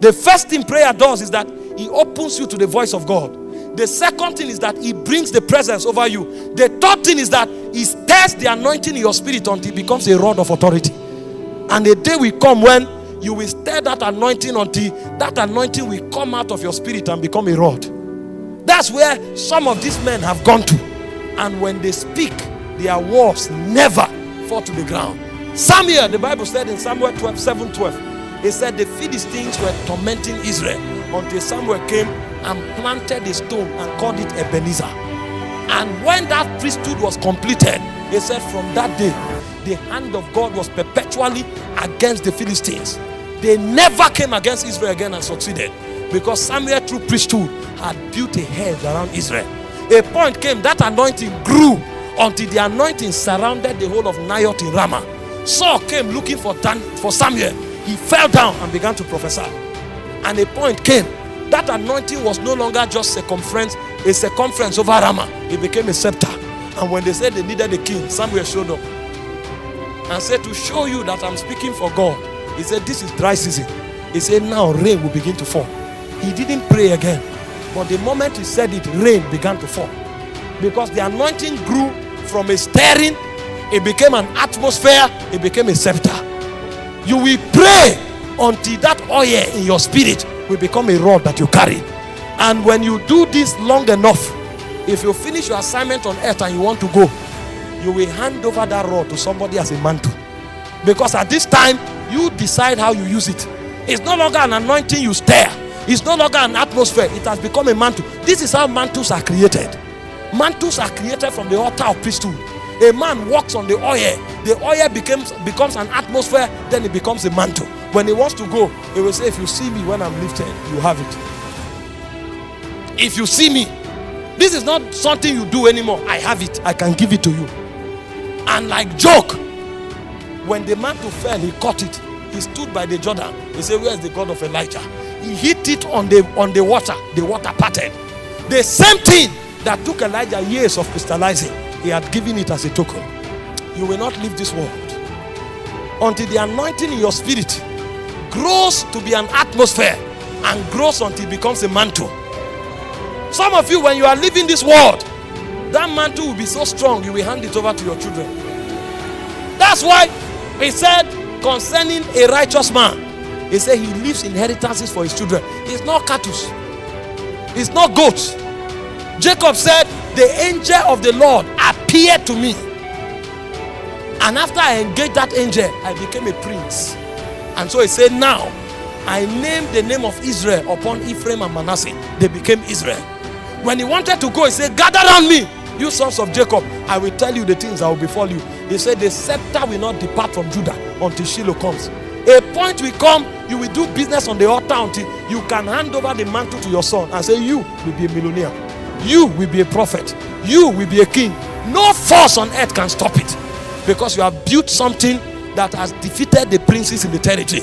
The first thing prayer does is that it opens you to the voice of God. The second thing is that it brings the presence over you. The third thing is that it stirs the anointing in your spirit until it becomes a rod of authority. And the day will come when you will stir that anointing until that anointing will come out of your spirit and become a rod. That's where some of these men have gone to. And when they speak, their words never fall to the ground. Samuel, the Bible said in Samuel 7:12, it said the Philistines were tormenting Israel until Samuel came and planted a stone and called it Ebenezer. And when that priesthood was completed, he said from that day, the hand of God was perpetually against the Philistines. They never came against Israel again and succeeded, because Samuel, through priesthood, had built a hedge around Israel. A point came, that anointing grew until the anointing surrounded the whole of Naioth in Ramah. Saul came looking for Samuel. He fell down and began to prophesy. And a point came, that anointing was no longer just a circumference over Ramah. It became a scepter. And when they said they needed a king, Samuel showed up and said, to show you that I'm speaking for God. He said, this is dry season. He said, now rain will begin to fall. He didn't pray again. But the moment he said it, rain began to fall. Because the anointing grew from a stirring, it became an atmosphere, it became a scepter. You will pray until that oil in your spirit will become a rod that you carry. And when you do this long enough, if you finish your assignment on earth and you want to go, you will hand over that rod to somebody as a mantle. Because at this time, you decide how you use it. It's no longer an anointing you stir. It's no longer an atmosphere. It has become a mantle. This is how mantles are created. Mantles are created from the altar of priesthood. A man walks on the oil. The oil becomes an atmosphere. Then it becomes a mantle. When he wants to go, he will say, if you see me when I'm lifted, you have it. If you see me, this is not something you do anymore. I have it. I can give it to you. And like joke, when the mantle fell, he caught it. He stood by the Jordan. He said, where is the God of Elijah? He hit it on the water. The water parted. The same thing that took Elijah years of crystallizing, he had given it as a token. You will not leave this world until the anointing in your spirit grows to be an atmosphere and grows until it becomes a mantle. Some of you, when you are leaving this world, that mantle will be so strong, you will hand it over to your children. That's why he said concerning a righteous man, he said he leaves inheritances for his children. It's not cattle. It's not goats. Jacob said, the angel of the Lord appeared to me. And after I engaged that angel, I became a prince. And so he said, now I named the name of Israel upon Ephraim and Manasseh. They became Israel. When he wanted to go, he said, gather around me, you sons of Jacob. I will tell you the things that will befall you. He said, the scepter will not depart from Judah until Shiloh comes. A point will come, you will do business on the altar until you can hand over the mantle to your son and say, you will be a millionaire. You will be a prophet. You will be a king. No force on earth can stop it, because you have built something that has defeated the princes in the territory.